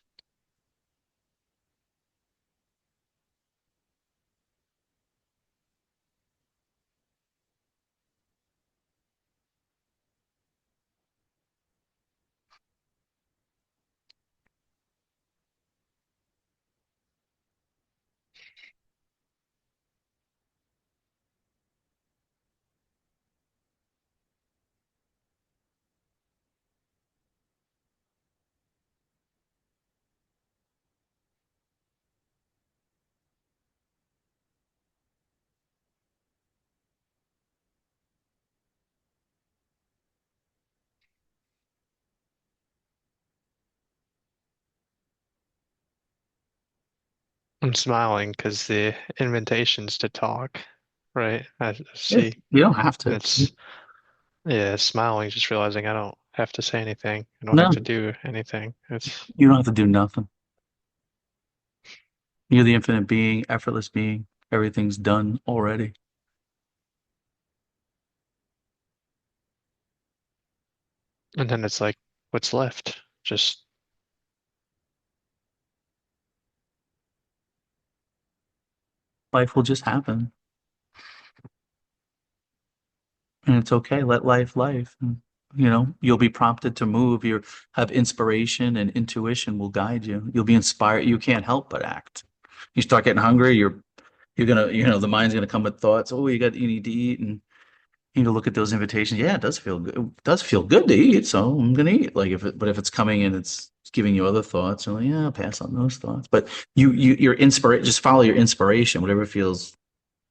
I'm smiling because the invitation's to talk, right? I Yeah, see. you don't have And to. it's yeah, smiling, just realizing I don't have to say anything. I don't have No, to do anything. It's you don't have to do nothing. You're the infinite being, effortless being. Everything's done already. and then it's like, what's left? Just Life will just happen. And it's okay. Let life life. And, you'll be prompted to move. You have inspiration and intuition will guide you. You'll be inspired. You can't help but act. You start getting hungry, you're gonna, the mind's gonna come with thoughts. Oh, you need to eat, and You know, look at those invitations. Yeah, it does feel good. It does feel good to eat, so I'm gonna eat. Like if it, but if it's coming in, it's giving you other thoughts. You're like, yeah, I'll pass on those thoughts. But your inspiration, just follow your inspiration, whatever feels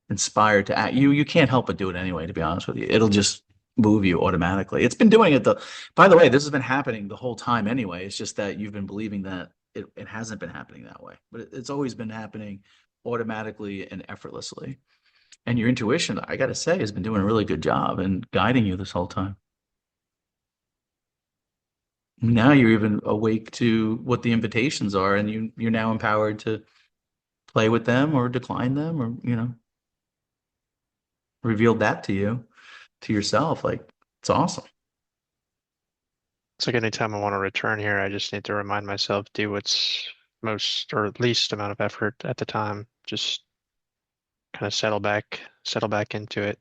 inspired to act. You can't help but do it anyway, to be honest with you. It'll just move you automatically. It's been doing it by the way, this has been happening the whole time anyway. It's just that you've been believing that it hasn't been happening that way. But it's always been happening automatically and effortlessly. And your intuition, I gotta say, has been doing a really good job in guiding you this whole time. Now you're even awake to what the invitations are, and you're now empowered to play with them or decline them or, reveal that to you, to yourself. Like it's awesome. It's like anytime I want to return here, I just need to remind myself, do what's most or least amount of effort at the time. Just kind of settle back into it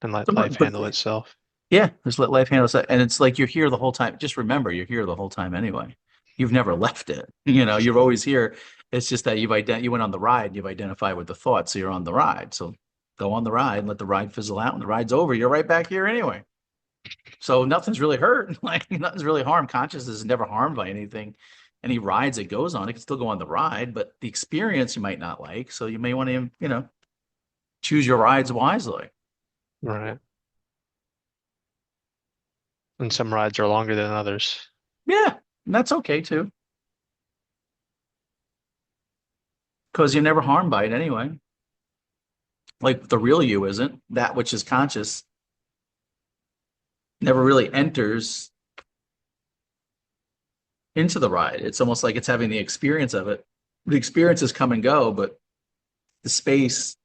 and let life But handle itself. yeah, just let life handle it. And it's like you're here the whole time. Just remember, you're here the whole time anyway. You've never left it. You're always here. It's just that you went on the ride, you've identified with the thought, so you're on the ride. So go on the ride and let the ride fizzle out. When the ride's over, you're right back here anyway. So nothing's really hurt. Like nothing's really harmed. Consciousness is never harmed by anything. Any rides it goes on, it can still go on the ride, but the experience you might not like. So you may want to, choose your rides wisely. Right. And some rides are longer than others. Yeah, and that's okay too, because you're never harmed by it anyway. Like the real you isn't. That which is conscious never really enters into the ride. It's almost like it's having the experience of it. The experiences come and go, but the space,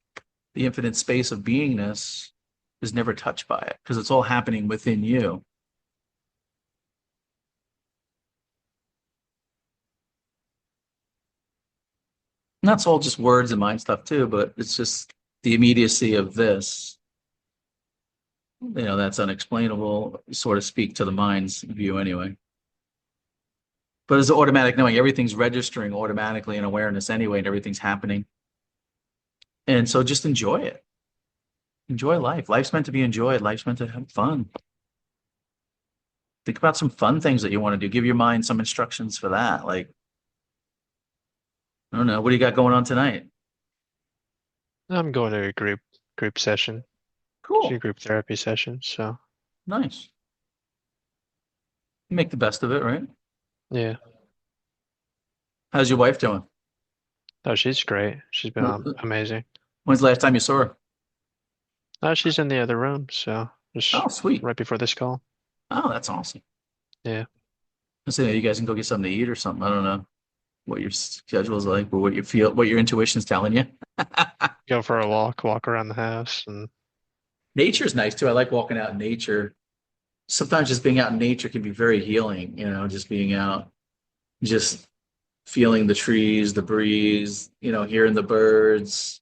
the infinite space of beingness is never touched by it because it's all happening within you. And that's all just words and mind stuff too, but it's just the immediacy of this, that's unexplainable, sort of speak to the mind's view anyway. But it's automatic knowing everything's registering automatically in awareness anyway, and everything's happening. And so just enjoy it. Enjoy life. Life's meant to be enjoyed. Life's meant to have fun. Think about some fun things that you want to do. Give your mind some instructions for that. Like, I don't know, what do you got going on tonight? I'm going to a group session, to Cool. group therapy session. So Nice. Make the best of it, right? yeah. How's your wife doing? Oh, she's great. She's been amazing. When's the last time you saw her? She's in the other room, so just Oh, sweet. right before this call. Oh, that's awesome. Yeah. I say you guys can go get something to eat or something. I don't know what your schedule is like, or what you feel, what your intuition's telling you. Go for a walk around the house, and Nature's nice too. I like walking out in nature. Sometimes just being out in nature can be very healing, just being out, just feeling the trees, the breeze, hearing the birds,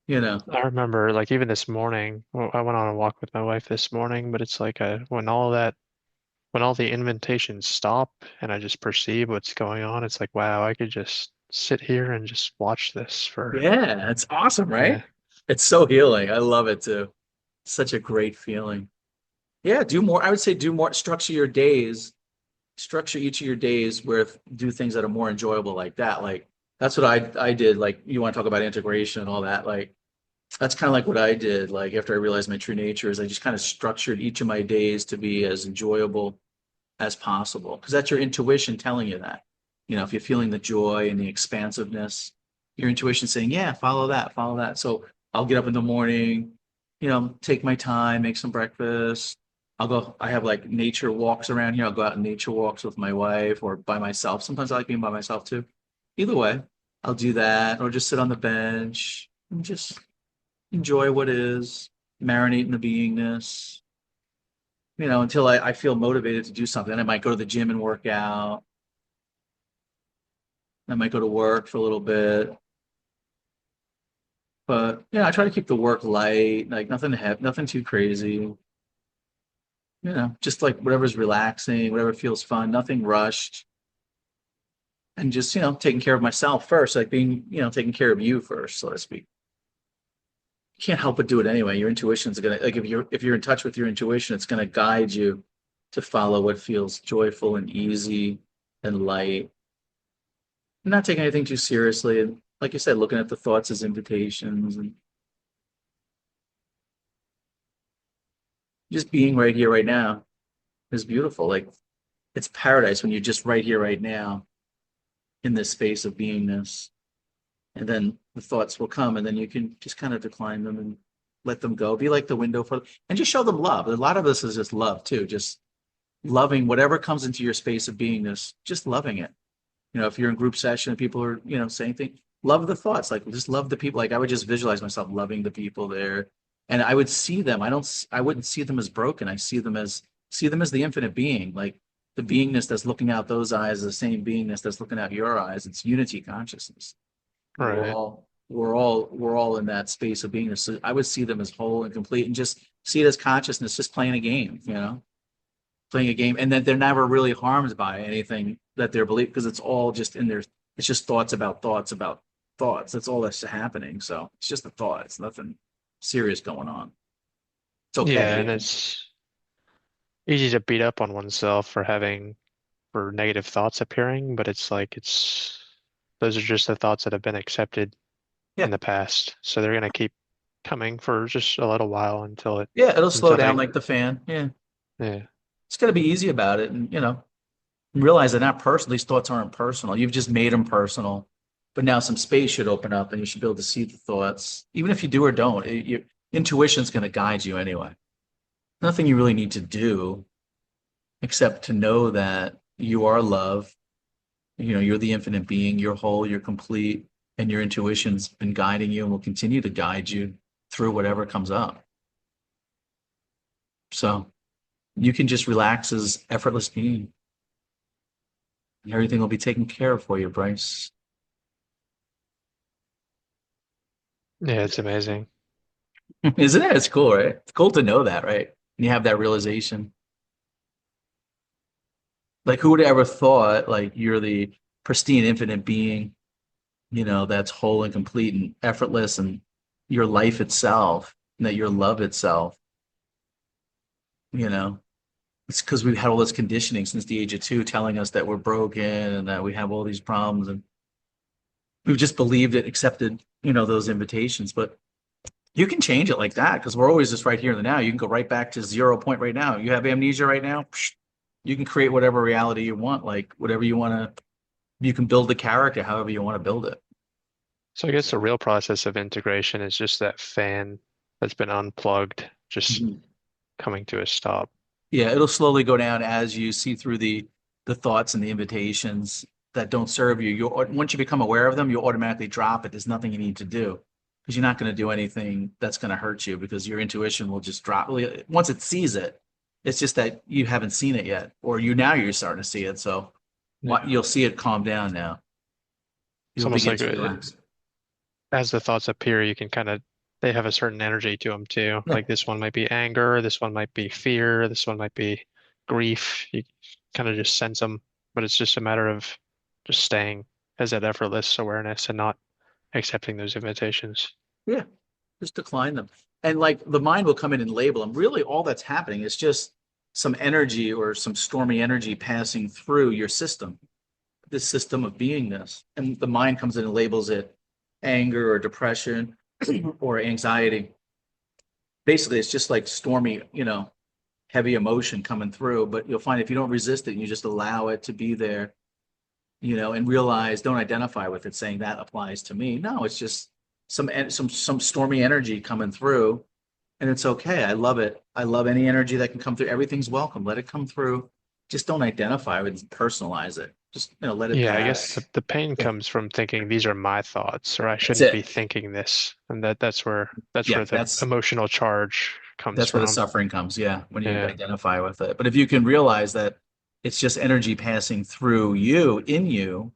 you know. I remember like even this morning, I went on a walk with my wife this morning, but it's like when all the invitations stop and I just perceive what's going on, it's like, wow, I could just sit here and just watch this for, Yeah, it's awesome, right? yeah. It's so healing. I love it too. Such a great feeling. Yeah, do more. I would say do more, structure your days, structure each of your days with do things that are more enjoyable like that. Like that's what I did. Like you want to talk about integration and all that. Like that's kind of like what I did. Like after I realized my true nature is I just kind of structured each of my days to be as enjoyable as possible because that's your intuition telling you that. If you're feeling the joy and the expansiveness, your intuition saying, yeah, follow that, follow that. So I'll get up in the morning, take my time, make some breakfast. I have like nature walks around here. I'll go out on nature walks with my wife or by myself. Sometimes I like being by myself too. Either way, I'll do that or just sit on the bench and just enjoy what is, marinate in the beingness, until I feel motivated to do something. I might go to the gym and work out. I might go to work for a little bit. But yeah, I try to keep the work light, like nothing to have, nothing too crazy. Just like whatever's relaxing, whatever feels fun, nothing rushed. And just, taking care of myself first, like being, taking care of you first, so to speak. You can't help but do it anyway. Your intuition's gonna like if you're in touch with your intuition, it's gonna guide you to follow what feels joyful and easy and light. Not taking anything too seriously. And like you said, looking at the thoughts as invitations and just being right here, right now is beautiful. Like it's paradise when you're just right here, right now in this space of beingness. And then the thoughts will come, and then you can just kind of decline them and let them go. Be like the window for, and just show them love. A lot of this is just love too, just loving whatever comes into your space of beingness, just loving it. If you're in group session and people are, saying things, love the thoughts, like just love the people. Like I would just visualize myself loving the people there. And I would see them. I wouldn't see them as broken. I see them as the infinite being, like the beingness that's looking out those eyes, the same beingness that's looking out your eyes. It's unity consciousness. We're Right. all we're all in that space of beingness. So I would see them as whole and complete and just see it as consciousness, just playing a game, playing a game, and that they're never really harmed by anything that they're believing because it's all just in there. It's just thoughts about thoughts about thoughts. That's all that's happening. So it's just a thought. It's nothing serious going on. It's Yeah, okay. and it's easy to beat up on oneself for negative thoughts appearing, but it's like it's those are just the thoughts that have been accepted in Yeah, the past. So they're gonna keep coming for just a little while yeah. It'll slow until down they like the fan. Yeah, yeah. it's got to be easy about it, and realize they're not personal. These thoughts aren't personal. You've just made them personal, but now some space should open up, and you should be able to see the thoughts, even if you do or don't. Your intuition's going to guide you anyway. Nothing you really need to do except to know that you are love. You're the infinite being. You're whole. You're complete, and your intuition's been guiding you and will continue to guide you through whatever comes up. So you can just relax as effortless being. And everything will be taken care of for you, Bryce. Yeah, it's amazing. Isn't it? It's cool, right? It's cool to know that, right? And you have that realization. Like, who would have ever thought, like, you're the pristine, infinite being, that's whole and complete and effortless, and your life itself, and that your love itself, you know? It's because we've had all this conditioning since the age of 2 telling us that we're broken and that we have all these problems. And we've just believed it, accepted, those invitations. But you can change it like that because we're always just right here in the now. You can go right back to 0 point right now. You have amnesia right now. You can create whatever reality you want, like whatever you want to. You can build the character however you want to build it. So I guess the real process of integration is just that fan that's been unplugged, just Mhm. coming to a stop. Yeah, it'll slowly go down as you see through the thoughts and the invitations that don't serve you. You once you become aware of them, you'll automatically drop it. There's nothing you need to do because you're not going to do anything that's going to hurt you because your intuition will just drop. Once it sees it, it's just that you haven't seen it yet, or you're starting to see it. So what Yeah. you'll see it calm down now. It's You'll almost begin like to relax. as the thoughts appear, you can they have a certain energy to them too. Yeah, Like this one might be anger, this one might be fear, this one might be grief. You kind of just sense them, but it's just a matter of just staying as that effortless awareness and not accepting those invitations. yeah. Just decline them. And like the mind will come in and label them. Really, all that's happening is just some energy or some stormy energy passing through your system, this system of beingness. And the mind comes in and labels it anger or depression or anxiety. Basically, it's just like stormy, heavy emotion coming through. But you'll find if you don't resist it and you just allow it to be there, and realize, don't identify with it saying that applies to me. No, it's just some stormy energy coming through, and it's okay. I love it. I love any energy that can come through. Everything's welcome. Let it come through. Just don't identify with it, personalize it. Just let it Yeah, I guess pass. the pain Yeah, comes from thinking these are my thoughts, or I that's shouldn't be it. thinking this, and that's Yeah, where the emotional charge comes that's where the from. suffering comes. Yeah, when you Yeah, identify with it. But if you can realize that it's just energy passing through you, in you,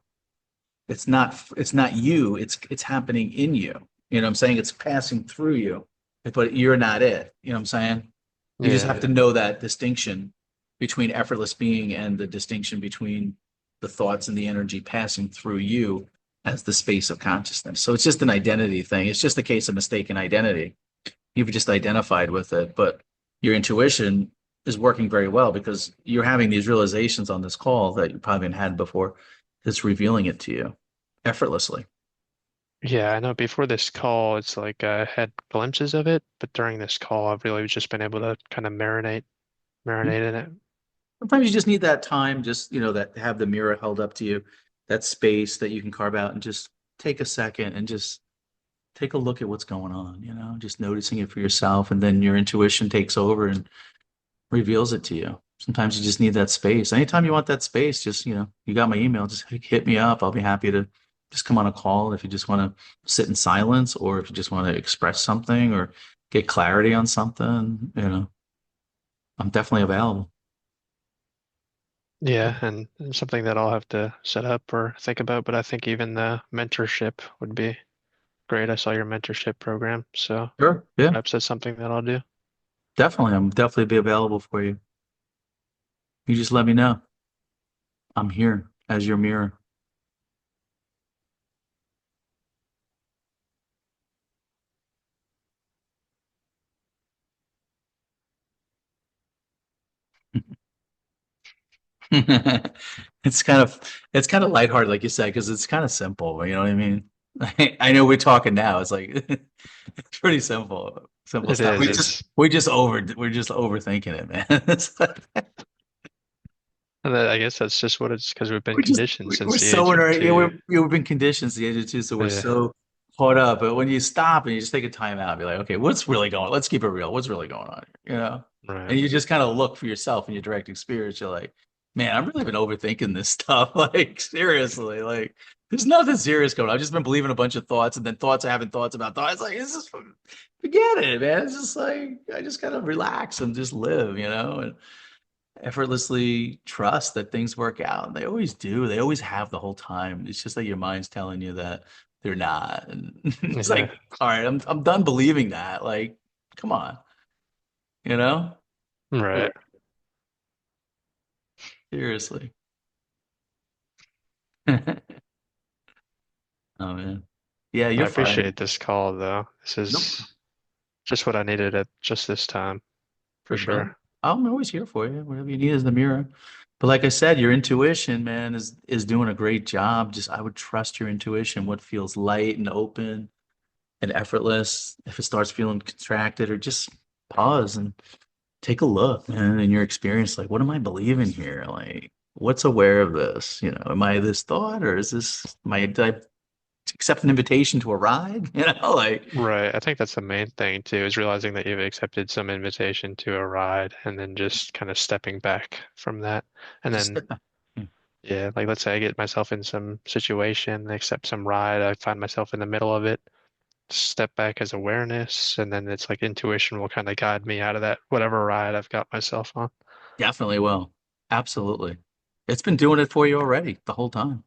it's not you, it's happening in you. You know what I'm saying? It's passing through you, but you're not it. You know what I'm saying? You just have yeah, to know that distinction between effortless being and the distinction between the thoughts and the energy passing through you as the space of consciousness. So it's just an identity thing. It's just a case of mistaken identity. You've just identified with it, but your intuition is working very well because you're having these realizations on this call that you probably haven't had before. It's revealing it to you effortlessly. Yeah, I know before this call, it's like I had glimpses of it, but during this call, I've really just been able to kind of marinate in it. Sometimes you just need that time, just, that have the mirror held up to you, that space that you can carve out and just take a second and just take a look at what's going on, just noticing it for yourself. And then your intuition takes over and reveals it to you. Sometimes you just need that space. Anytime you want that space, just, you got my email, just hit me up. I'll be happy to just come on a call if you just want to sit in silence or if you just want to express something or get clarity on something, I'm definitely available. Yeah, and something that I'll have to set up or think about, but I think even the mentorship would be great. I saw your mentorship program, so Sure. Yeah, perhaps that's something that I'll do. definitely. I'm definitely be available for you. You just let me know. I'm here as your mirror. It's kind of lighthearted, like you said, because it's kind of simple. You know what I mean? I know we're talking now. It's like it's pretty simple It stuff. is. It's We're just overthinking it, man. It's like, I guess that's just what it's because we've been we're just conditioned we're since the so age in of our two. we've been conditioned to the age of two, so we're Yeah, so caught up. But when you stop and you just take a time out, be like, okay, what's really going? Let's keep it real. What's really going on here? right. And you just kind of look for yourself in your direct experience. You're like, man, I've really been overthinking this stuff. Like seriously, like there's nothing serious going on. I've just been believing a bunch of thoughts, and then thoughts are having thoughts about thoughts. Like it's just forget it, man. It's just like I just gotta relax and just live, and effortlessly trust that things work out. And they always do. They always have the whole time. It's just that your mind's telling you that they're not. And it's Yeah, like, all right, I'm done believing that. Like, come on, you know? right. Seriously. Oh man. Yeah, I you're fine. appreciate this call though. This Nope. is just what I needed at just this time, for Good brother. sure. I'm always here for you. Whatever you need is the mirror. But like I said, your intuition, man, is doing a great job. Just I would trust your intuition, what feels light and open and effortless. If it starts feeling contracted, or just pause and take a look, man, in your experience. Like, what am I believing here? Like, what's aware of this? Am I this thought, or is this did I accept an invitation to a ride? Like Right. I think that's the main thing too, is realizing that you've accepted some invitation to a ride and then just kind of stepping back from that. And just then, sit back. Hmm. yeah, like let's say I get myself in some situation, accept some ride, I find myself in the middle of it, step back as awareness, and then it's like intuition will kind of guide me out of that whatever ride I've got myself on. Definitely will. Absolutely. It's been doing it for you already the whole time.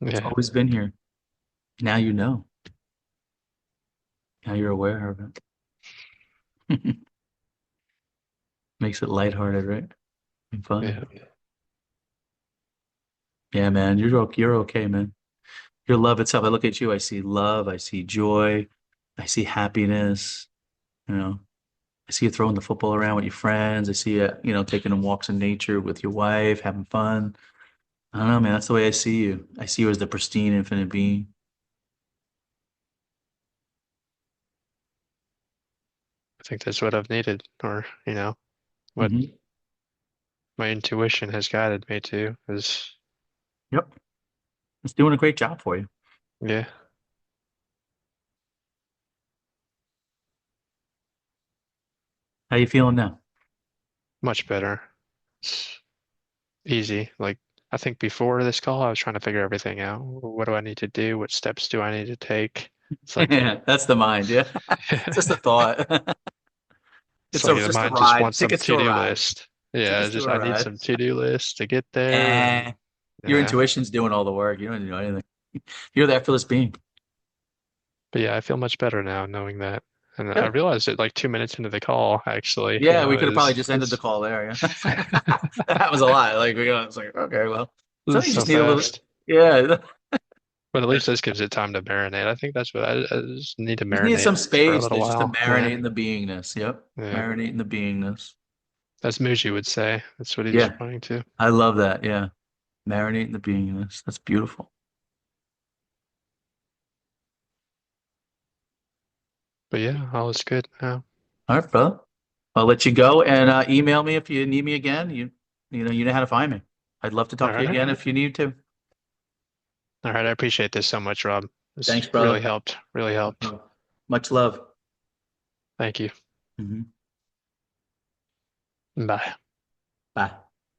It's Yeah. always been here. Now you know. Now you're aware of it. Makes it lighthearted, right? And fun. Yeah. Yeah, man. You're okay, man. Your love itself. I look at you, I see love, I see joy, I see happiness, you know. I see you throwing the football around with your friends. I see you, taking them walks in nature with your wife, having fun. I don't know, man. That's the way I see you. I see you as the pristine, infinite being. I think that's what I've needed, or, what Hmm. my intuition has guided me to is, Yep. It's doing a great job for you. yeah, How you feeling now? much better. It's easy. Like, I think before this call, I was trying to figure everything out. What do I need to do? What steps do I need to take? It's like, Yeah, that's the mind. Yeah. It's just a thought. it's It's like the just a mind just ride. wants some Tickets to a to-do ride. list. Yeah, Tickets to just a I need ride. some to-do list to get there, and And your yeah. intuition's doing all the work. You don't need to do anything. You're the effortless being. But yeah, I feel much better now knowing that. And I Good. realized it like 2 minutes into the call, actually, Yeah, we could have probably is just ended the it's call there. Yeah. That happens a lot. Like it's like, okay, well, this is sometimes you so just need a little, fast. yeah. But at least That's, this gives it time to marinate. I think that's what I just need to just need marinate some for a space little to just to while. Yeah. marinate in the beingness. Yep. Yeah. Marinate in the beingness. As Muji would say. That's what he was Yeah. pointing to. I love that. Yeah. Marinate in the beingness. That's beautiful. But yeah, all is good now. All right, brother. I'll let you go and email me if you need me again. You know how to find me. I'd love to All talk to you right. again if you need to. All right. I appreciate this so much, Rob. This Thanks, really brother. helped. Really helped. Much love. Thank you. Mhm. Bye. Bye.